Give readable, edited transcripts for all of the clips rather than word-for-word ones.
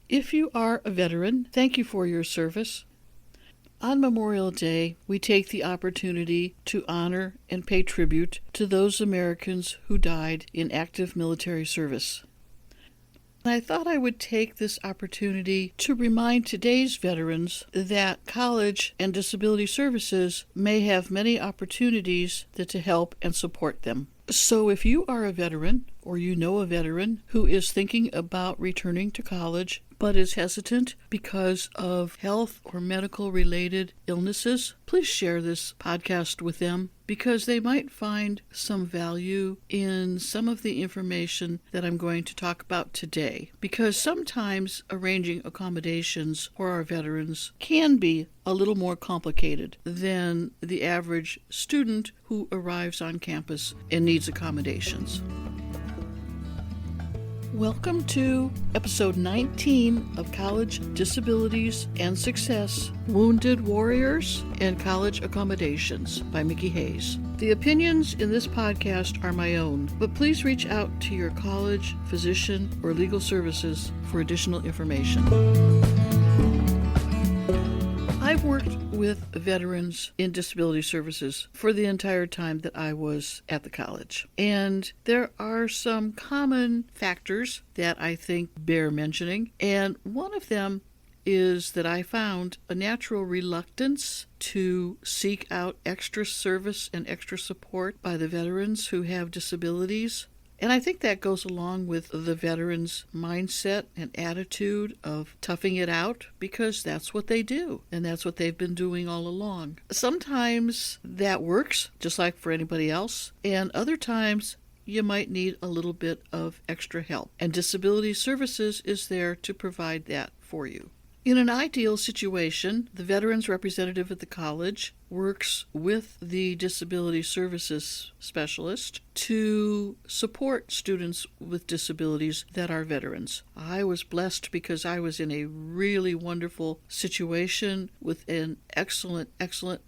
If you are a veteran, thank you for your service. On Memorial Day, we take the opportunity to honor and pay tribute to those Americans who died in active military service. I thought I would take this opportunity to remind today's veterans that college and disability services may have many opportunities to help and support them. So if you are a veteran or you know a veteran who is thinking about returning to college but is hesitant because of health or medical related illnesses, please share this podcast with them because they might find some value in some of the information that I'm going to talk about today. Because sometimes arranging accommodations for our veterans can be a little more complicated than the average student who arrives on campus and needs accommodations. Welcome to episode 19 of College Disabilities and Success, Wounded Warriors and College Accommodations by Mickey Hayes. The opinions in this podcast are my own, but please reach out to your college, physician, or legal services for additional information. I've worked with veterans in disability services for the entire time that I was at the college. And there are some common factors that I think bear mentioning. And one of them is that I found a natural reluctance to seek out extra service and extra support by the veterans who have disabilities. And I think that goes along with the veterans' mindset and attitude of toughing it out because that's what they do and that's what they've been doing all along. Sometimes that works, just like for anybody else, and other times you might need a little bit of extra help. And disability services is there to provide that for you. In an ideal situation, the veterans representative at the college works with the disability services specialist to support students with disabilities that are veterans. I was blessed because I was in a really wonderful situation with an excellent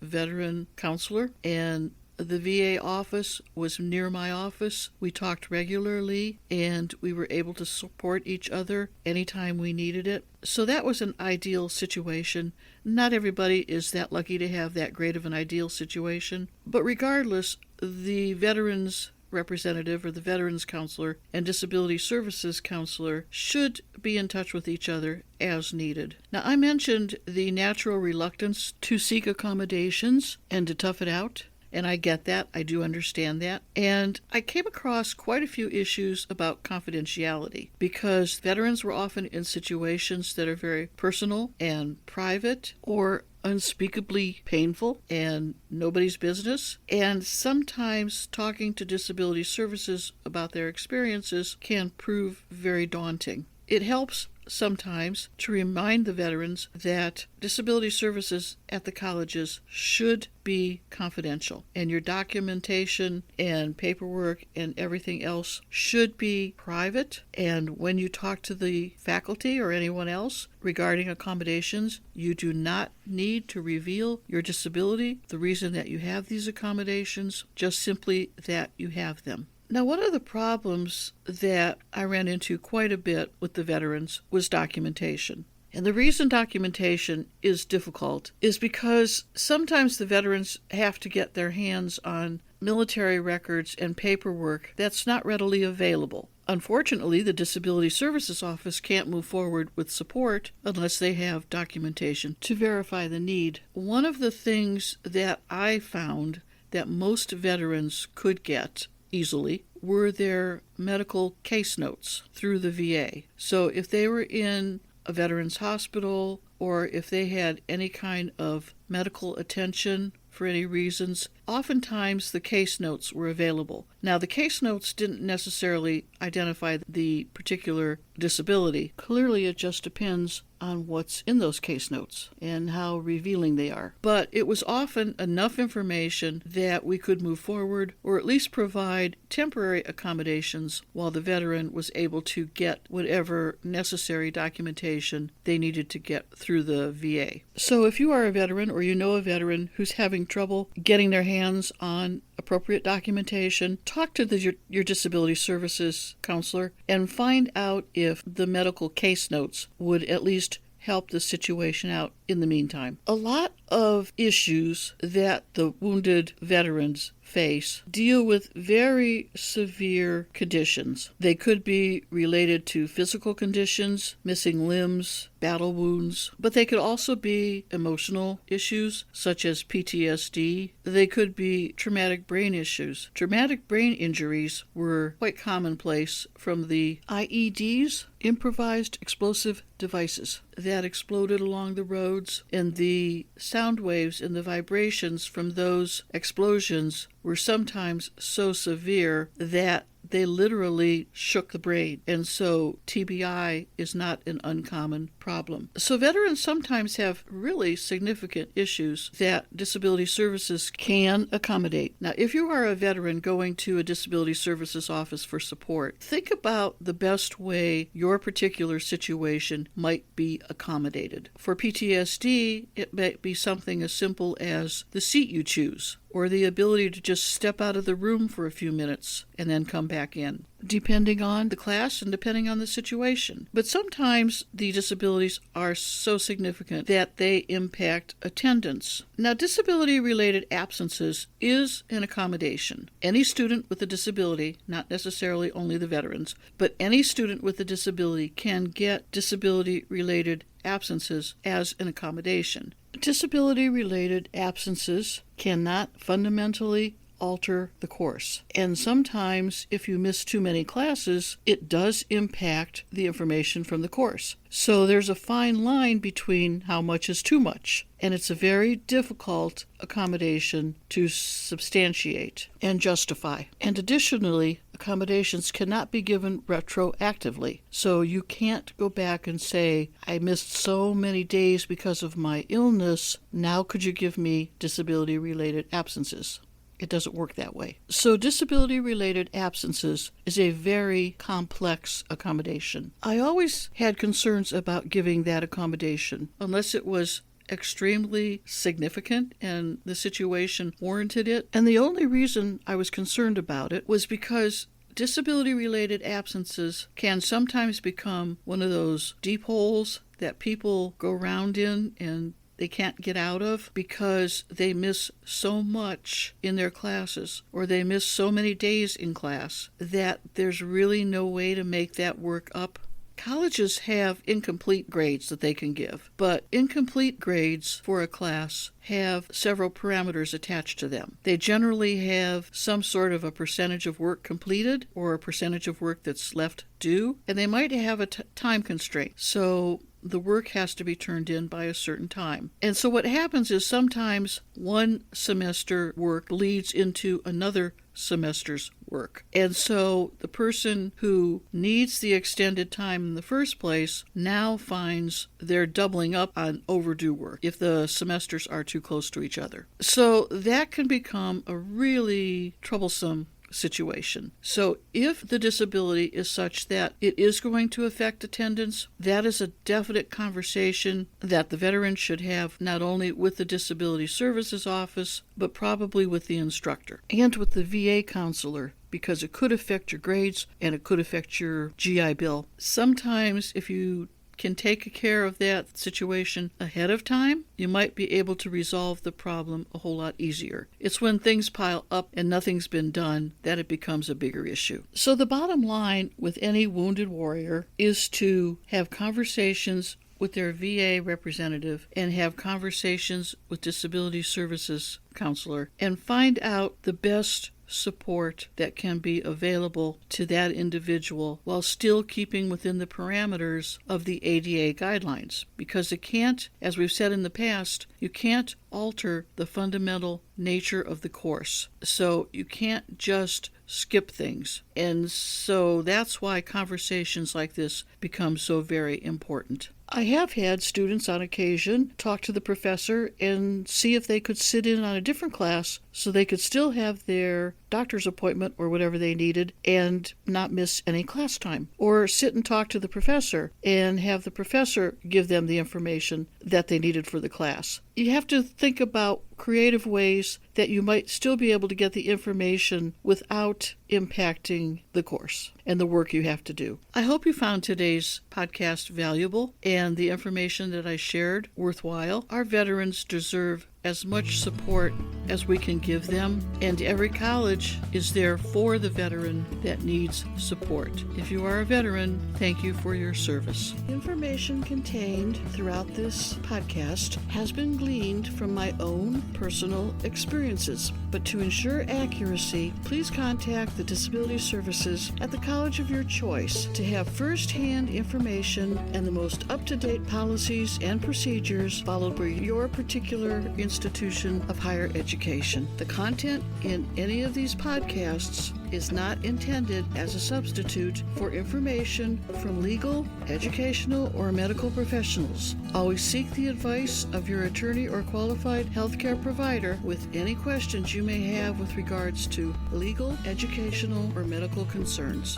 veteran counselor, and the VA office was near my office. We talked regularly, and we were able to support each other anytime we needed it. So that was an ideal situation. Not everybody is that lucky to have that great of an ideal situation. But regardless, the veterans representative or the veterans counselor and disability services counselor should be in touch with each other as needed. Now, I mentioned the natural reluctance to seek accommodations and to tough it out. And I get that. I do understand that. And I came across quite a few issues about confidentiality because veterans were often in situations that are very personal and private or unspeakably painful and nobody's business. And sometimes talking to disability services about their experiences can prove very daunting. It helps sometimes to remind the veterans that disability services at the colleges should be confidential, and your documentation and paperwork and everything else should be private. And when you talk to the faculty or anyone else regarding accommodations, you do not need to reveal your disability, the reason that you have these accommodations, just simply that you have them. Now, one of the problems that I ran into quite a bit with the veterans was documentation. And the reason documentation is difficult is because sometimes the veterans have to get their hands on military records and paperwork that's not readily available. Unfortunately, the Disability Services Office can't move forward with support unless they have documentation to verify the need. One of the things that I found that most veterans could get easily were their medical case notes through the VA. So if they were in a veterans hospital or if they had any kind of medical attention for any reasons, oftentimes the case notes were available. Now, the case notes didn't necessarily identify the particular disability. Clearly, it just depends on what's in those case notes and how revealing they are. But it was often enough information that we could move forward or at least provide temporary accommodations while the veteran was able to get whatever necessary documentation they needed to get through the VA. So if you are a veteran or you know a veteran who's having trouble getting their hands on appropriate documentation, talk to your disability services counselor and find out if if the medical case notes would at least help the situation out in the meantime. A lot of issues that the wounded veterans face deal with very severe conditions. They could be related to physical conditions, missing limbs, battle wounds, but they could also be emotional issues such as PTSD. They could be traumatic brain issues. Traumatic brain injuries were quite commonplace from the IEDs, improvised explosive devices, that exploded along the roads, and the sound waves and the vibrations from those explosions were sometimes so severe that they literally shook the brain, and so TBI is not an uncommon problem. So veterans sometimes have really significant issues that disability services can accommodate. Now, if you are a veteran going to a disability services office for support, think about the best way your particular situation might be accommodated. For PTSD, it might be something as simple as the seat you choose, or the ability to just step out of the room for a few minutes and then come back in, depending on the class and depending on the situation. But sometimes the disabilities are so significant that they impact attendance. Now, disability-related absences is an accommodation. Any student with a disability, not necessarily only the veterans, but any student with a disability can get disability-related absences as an accommodation. Disability-related absences cannot fundamentally alter the course. And sometimes, if you miss too many classes, it does impact the information from the course. So there's a fine line between how much is too much. And it's a very difficult accommodation to substantiate and justify. And additionally, accommodations cannot be given retroactively. So you can't go back and say, I missed so many days because of my illness, now could you give me disability-related absences? It doesn't work that way. So disability-related absences is a very complex accommodation. I always had concerns about giving that accommodation unless it was extremely significant and the situation warranted it. And the only reason I was concerned about it was because disability-related absences can sometimes become one of those deep holes that people go around in and they can't get out of because they miss so much in their classes, or they miss so many days in class, that there's really no way to make that work up. Colleges have incomplete grades that they can give, but incomplete grades for a class have several parameters attached to them. They generally have some sort of a percentage of work completed or a percentage of work that's left due, and they might have a time constraint. So the work has to be turned in by a certain time. And so what happens is sometimes one semester work leads into another semester's work. And so the person who needs the extended time in the first place now finds they're doubling up on overdue work if the semesters are too close to each other. So that can become a really troublesome situation. So if the disability is such that it is going to affect attendance, that is a definite conversation that the veteran should have not only with the Disability Services Office, but probably with the instructor and with the VA counselor, because it could affect your grades and it could affect your GI Bill. Sometimes if you can take care of that situation ahead of time, you might be able to resolve the problem a whole lot easier. It's when things pile up and nothing's been done that it becomes a bigger issue. So the bottom line with any wounded warrior is to have conversations with their VA representative and have conversations with disability services counselor and find out the best support that can be available to that individual while still keeping within the parameters of the ADA guidelines. Because it can't, as we've said in the past, you can't alter the fundamental nature of the course. So you can't just skip things. And so that's why conversations like this become so very important. I have had students on occasion talk to the professor and see if they could sit in on a different class so they could still have their doctor's appointment or whatever they needed and not miss any class time. Or sit and talk to the professor and have the professor give them the information that they needed for the class. You have to think about creative ways that you might still be able to get the information without impacting the course and the work you have to do. I hope you found today's podcast valuable and the information that I shared worthwhile. Our veterans deserve as much support as we can give them, and every college is there for the veteran that needs support. If you are a veteran, thank you for your service. Information contained throughout this podcast has been gleaned from my own personal experiences, but to ensure accuracy, please contact the Disability Services at the college of your choice to have first-hand information and the most up-to-date policies and procedures followed by your particular institution of higher education. The content in any of these podcasts is not intended as a substitute for information from legal, educational, or medical professionals. Always seek the advice of your attorney or qualified healthcare provider with any questions you may have with regards to legal, educational, or medical concerns.